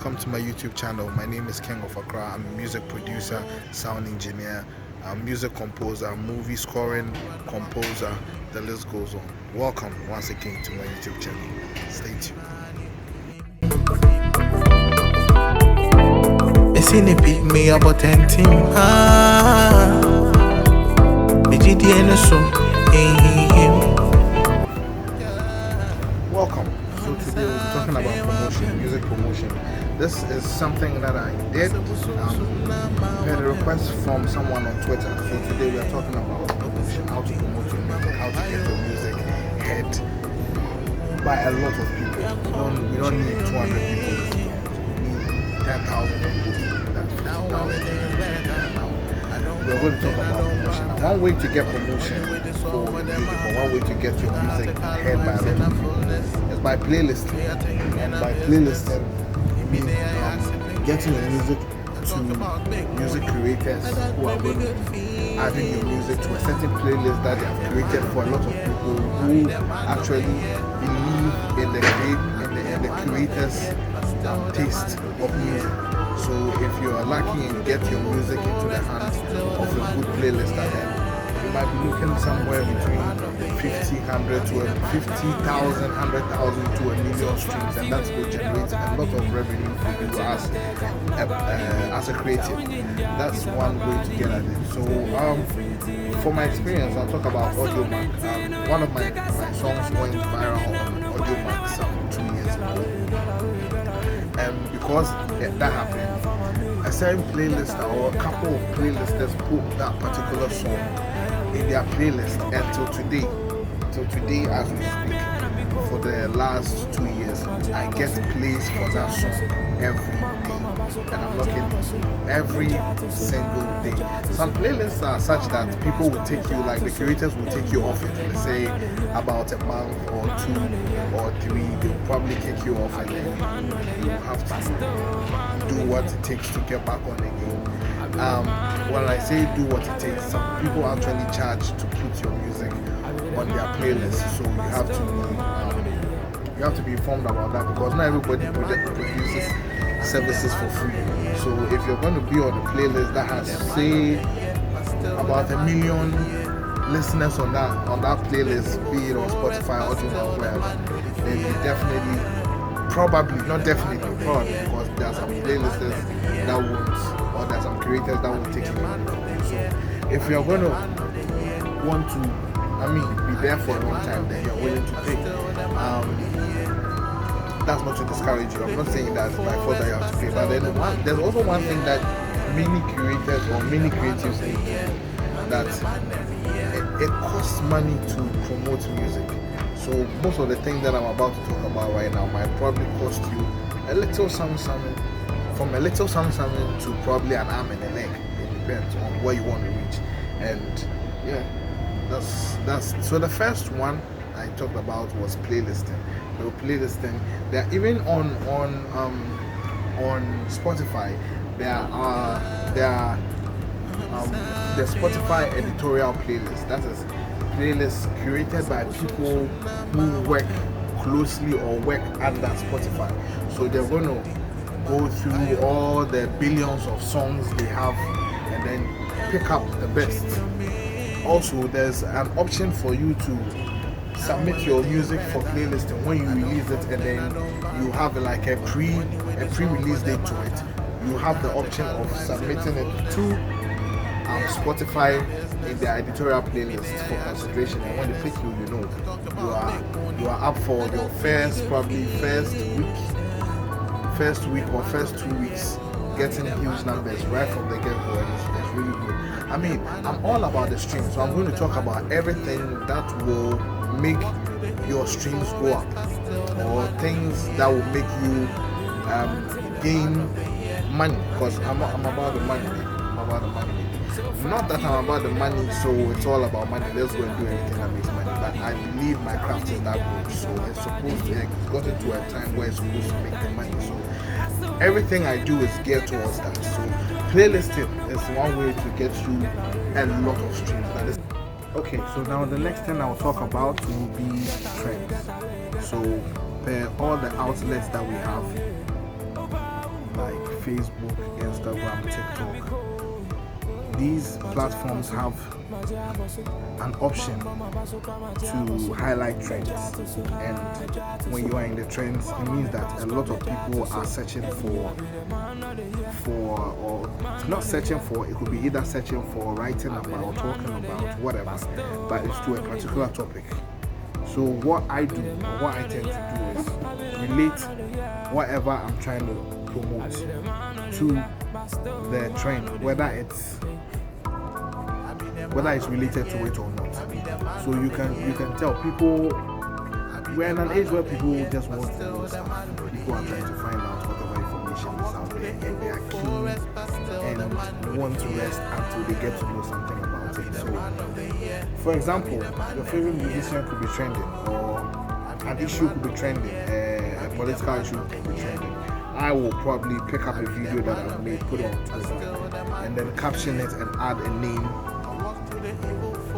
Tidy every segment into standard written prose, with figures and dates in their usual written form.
welcome to my YouTube channel. My name is King of Accra. I'm a music producer, sound engineer, music composer, movie scoring composer. The list goes on. Welcome once again to my YouTube channel. Stay tuned. It's in the pick me about 10 team. Welcome. So today we'll be talking about promotion, music promotion. This is something that I did. Had a request from someone on Twitter. So today we are talking about promotion, how to promote your music, how to get your music heard by a lot of people. You don't need 200 people listening. You need 10,000 people. That's 50,000. We're going to talk about promotion. One way to get promotion for music, or one way to get your music heard by a lot of people, is by playlisting. And by playlisting, it means getting your music to music creators who are going to be adding your music to a certain playlist that they have created for a lot of people who actually believe in the creators' taste of music. So if you are lucky and get your music into the hands of a good playlist, then you might be looking somewhere between 50, 100 to 50,000, 100,000 to a million streams, and that's going to generate a lot of revenue for you as a creative. That's one way to get at it. So for my experience, I'll talk about Audiomack. One of my songs went viral on Audiomack some 2 years ago. Because that happened, a certain playlist or a couple of playlists put that particular song in their playlist, and till today as we speak, for the last 2 years, I get plays for that song every day, and I'm not kidding, every single day. Some playlists are such that people will take you, like the creators will take you off it, let's say about a month or 2 or 3, they'll probably kick you off, and then you have to do what it takes to get back on again. When I say do what it takes, some people actually charge to put your music on their playlist, so you have to be informed about that, because not everybody produces services for free. So if you're going to be on a playlist that has, say, about 1 million listeners on that playlist, be it on Spotify or wherever, then you definitely, probably, because there are some playlists that won't, or there are some creators that won't take it. So if you're going to want to, be there for a long time, then you're willing to pay. That's not to discourage you. I'm not saying that by force that you have to pay, but then there's also one thing that many creators or many creatives need, that it costs money to promote music. So most of the things that I'm about to talk about right now might probably cost you a little something, from a little something to probably an arm and a leg. It depends on where you want to reach. And yeah, that's so the first one I talked about was playlisting. So playlisting, there even on Spotify, there are the Spotify editorial playlist. That is playlists created by people who work closely or work under Spotify. So they're going to go through all the billions of songs they have and then pick up the best. Also, there's an option for you to submit your music for playlisting when you release it, and then you have like a pre-release date to it. You have the option of submitting it to Spotify in their editorial playlist for consideration, and when they pick you, you are up for your first week or first 2 weeks getting huge numbers right from the get-go, and it's really good. I'm all about the streams, so I'm going to talk about everything that will make your streams go up, or things that will make you gain money, because I'm about the money. Not that I'm about the money, so it's all about money, let's go and do anything that makes money, but I believe my craft is that good, so it's gotten to a time where it's supposed to make the money, so everything I do is geared towards that. So playlisting is one way to get you a lot of streams. Okay, so now the next thing I'll talk about will be trends. So all the outlets that we have, Facebook, Instagram, TikTok, these platforms have an option to highlight trends, and when you are in the trends, it means that a lot of people are searching for or not searching for, it could be either searching for, writing about, talking about, whatever, but it's to a particular topic. So what I do, or what I tend to do, is relate whatever I'm trying to promote to the trend, whether it's related to it or not. So you can tell people, we're in an age where people just want to know stuff. People are trying to find out whatever information is out there, and they are keen and want to rest until they get to know something about it. So, for example, your favorite musician could be trending, or an issue could be trending, a political issue could be trending. I will probably pick up a video that I've made, put it on Twitter, and then caption it and add a name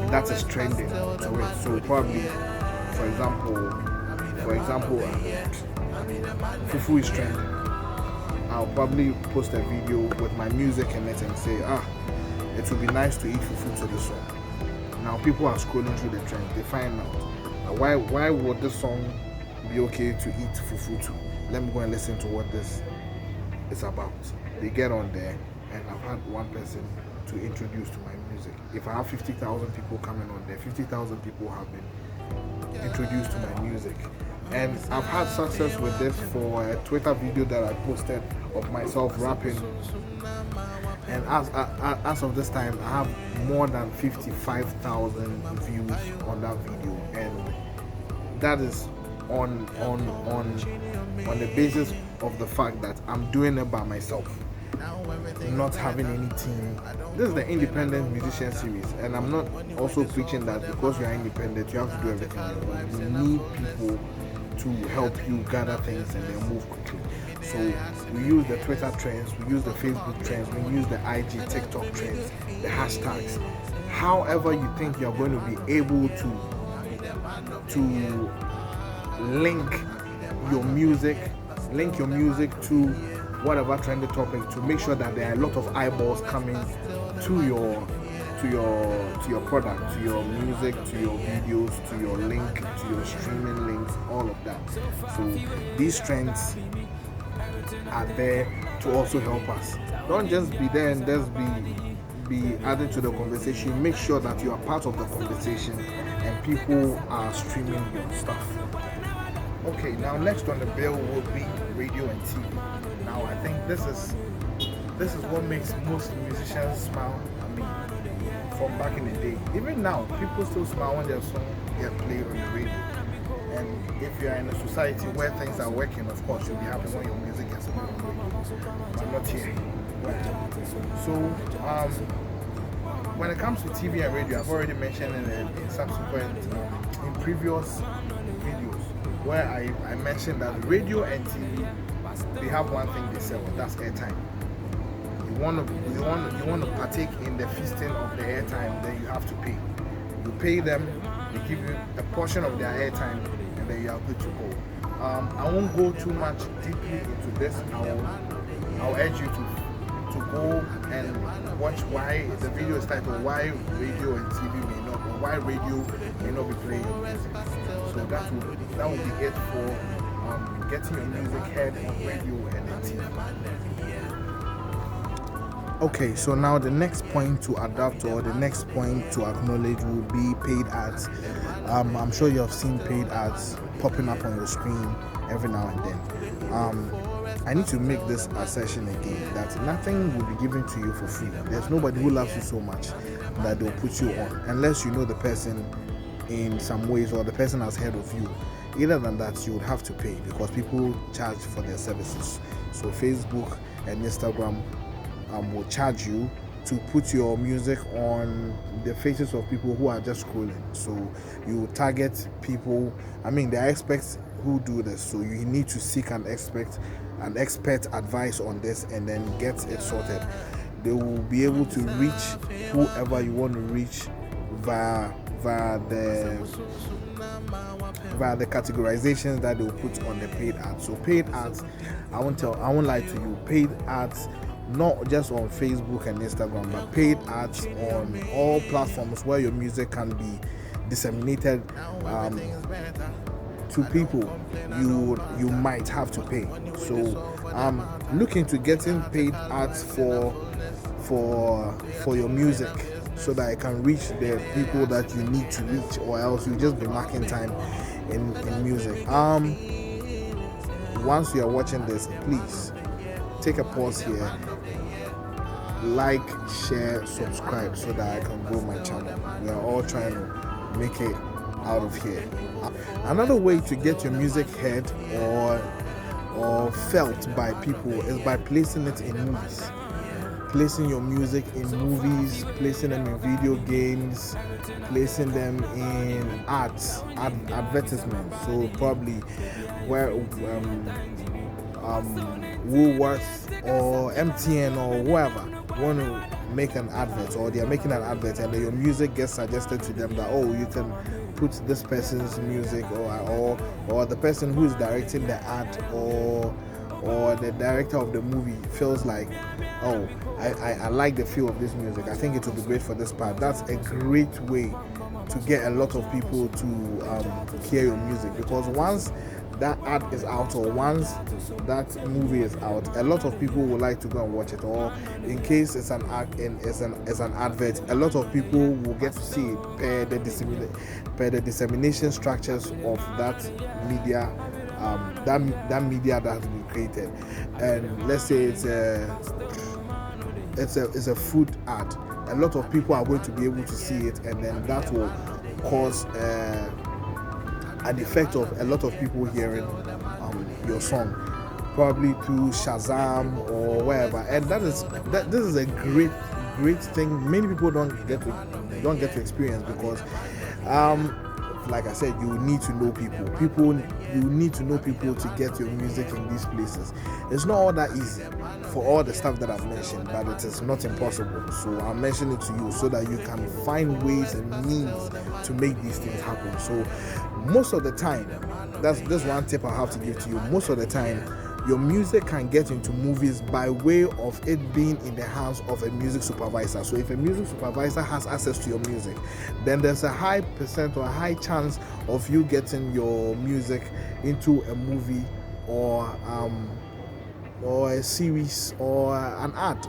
that is trending to it. So probably, for example, fufu is trending. I'll probably post a video with my music in it and say, it would be nice to eat fufu to this song. Now people are scrolling through the trends, they find out why would this song be okay to eat fufu to. Let me go and listen to what this is about. They get on there, and I've had one person to introduce to my music. If I have 50,000 people coming on there, 50,000 people have been introduced to my music. And I've had success with this for a Twitter video that I posted of myself rapping. And as of this time, I have more than 55,000 views on that video, and that is on the basis of the fact that I'm doing it by myself, not having any team. This is the independent musician series, and I'm not also preaching that because you are independent you have to do everything alone. You need people to help you gather things and then move quickly. So we use the Twitter trends, we use the Facebook trends, we use the IG, TikTok trends, the hashtags. However you think you're going to be able to link your music to whatever trending topic, to make sure that there are a lot of eyeballs coming to your product, to your music, to your videos, to your link, to your streaming links, all of that. So these trends are there to also help us. Don't just be there and just be added to the conversation. Make sure that you are part of the conversation and people are streaming your stuff. Okay, now next on the bill will be radio and TV. Now I think this is what makes most musicians smile. I mean, from back in the day, even now, people still smile when their song get played on the radio. And if you are in a society where things are working, of course you'll be happy when your music gets played on the radio. But not here. Right? So when it comes to TV and radio, I've already mentioned in previous videos where I mentioned that radio and TV, they have one thing they sell, that's airtime. You want to partake in the feasting of the airtime, then you have to pay. You pay them, they give you a portion of their airtime, and then you are good to go. I won't go too much deeply into this. I'll urge you to go and watch why the video is titled "Why Radio and TV May Not," or why radio may not be playing your music. So that will be it for getting your music heard on radio and on TV. Okay, so now the next point to adapt, or the next point to acknowledge, will be paid ads. I'm sure you have seen paid ads popping up on your screen every now and then. I need to make this assertion again, that nothing will be given to you for free. There's nobody who loves you so much that they'll put you on, unless you know the person in some ways, or the person has heard of you. Other than that, you would have to pay, because people charge for their services. So Facebook and Instagram will charge you to put your music on the faces of people who are just scrolling. So you target people. I mean, there are experts who do this, so you need to seek an expert advice on this and then get it sorted. They will be able to reach whoever you want to reach via the categorizations that they'll put on the paid ads. So paid ads, I won't lie to you, paid ads not just on Facebook and Instagram, but paid ads on all platforms where your music can be disseminated to people, you might have to pay. So I'm looking to getting paid ads for your music, so that I can reach the people that you need to reach, or else you just be marking time in music. Once you are watching this, please take a pause here, like, share, subscribe, so that I can grow my channel. We are all trying to make it out of here. Another way to get your music heard or felt by people is by placing it in movies. Placing your music in movies, placing them in video games, placing them in advertisements. So probably where Woolworth or MTN or whoever want to make an advert, or they are making an advert, and then your music gets suggested to them that, oh, you can put this person's music, or the person who is directing the ad, or the director of the movie feels like, oh, I like the feel of this music, I think it will be great for this part. That's a great way to get a lot of people to hear your music, because once that ad is out, or once that movie is out, a lot of people will like to go and watch it. Or in case it's an advert, a lot of people will get to see it per the dissemination structures of that media, that media that has been created. And let's say it's a food ad, a lot of people are going to be able to see it, and then that will cause an effect of a lot of people hearing your song, probably through Shazam or wherever. And this is a great thing. Many people don't get to experience, because like I said, you need to know people. You need to know people to get your music in these places. It's not all that easy for all the stuff that I've mentioned, but it is not impossible. So I'm mentioning it to you so that you can find ways and means to make these things happen. So most of the time, that's one tip I have to give to you. Most of the time, your music can get into movies by way of it being in the hands of a music supervisor. So if a music supervisor has access to your music, then there's a high percent or a high chance of you getting your music into a movie or a series or an ad.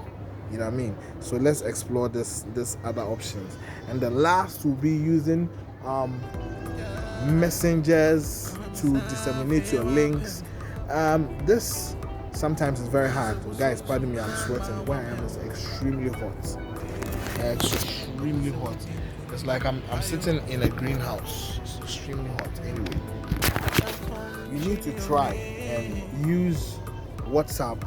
You know what I mean? So let's explore this other options. And the last will be using messengers to disseminate your links. This sometimes is very hard. Guys, pardon me, I'm sweating. Where I am is extremely hot. Extremely hot. It's like I'm sitting in a greenhouse. It's extremely hot. Anyway, you need to try and use WhatsApp,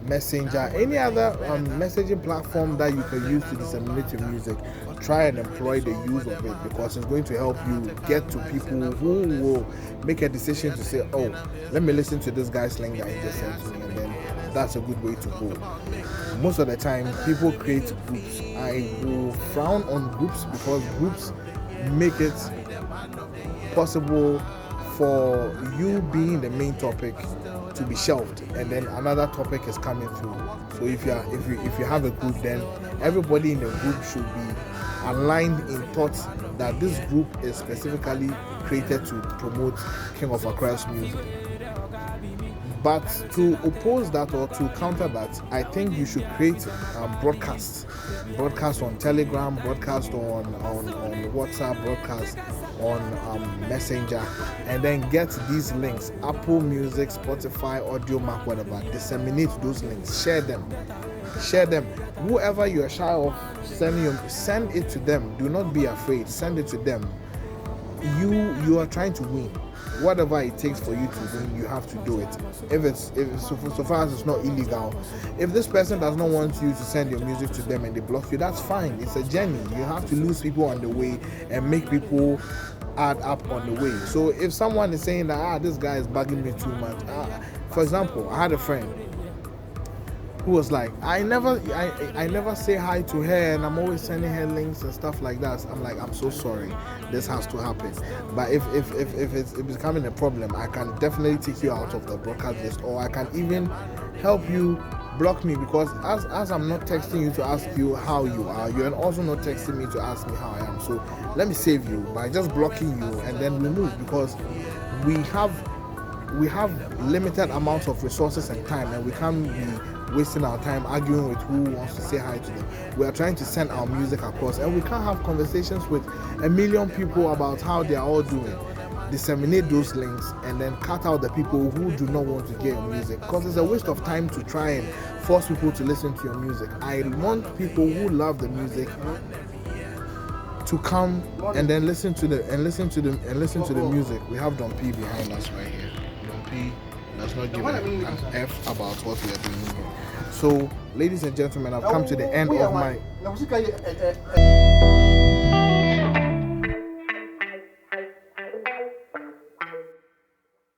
Messenger, any other messaging platform that you can use to disseminate your music. Try and employ the use of it, because it's going to help you get to people who will make a decision to say, oh, let me listen to this guy's link that he just sent to me, and then that's a good way to go. Most of the time, people create groups. I will frown on groups, because groups make it possible for you being the main topic to be shelved, and then another topic is coming through. So if you have a group, then everybody in the group should be aligned in thoughts that this group is specifically created to promote King of Accra's music. But to oppose that, or to counter that, I think you should create broadcasts on Telegram, broadcast on WhatsApp, broadcast on Messenger, and then get these links, Apple Music, Spotify, Audiomack, whatever. Disseminate those links, share them. Whoever you are shy of send it to them. Do not be afraid. Send it to them. You are trying to win. Whatever it takes for you to win, you have to do it. If so far as it's not illegal. If this person does not want you to send your music to them and they block you, that's fine. It's a journey. You have to lose people on the way and make people add up on the way. So if someone is saying that this guy is bugging me too much, for example, I had a friend. who was like, I never say hi to her, and I'm always sending her links and stuff like that. I'm like, I'm so sorry, this has to happen. But if it's becoming a problem, I can definitely take you out of the broadcast list, or I can even help you block me, because as I'm not texting you to ask you how you are, you're also not texting me to ask me how I am. So let me save you by just blocking you, and then we move, because we have limited amounts of resources and time, and we can't be wasting our time arguing with who wants to say hi to them. We are trying to send our music across, and we can't have conversations with a million people about how they are all doing. Disseminate those links and then cut out the people who do not want to get your music, because it's a waste of time to try and force people to listen to your music. I want people who love the music to come and then listen to the music. We have Don P behind us right here. Don P does not give an F about what we are doing here. So, ladies and gentlemen, I've come to the end of my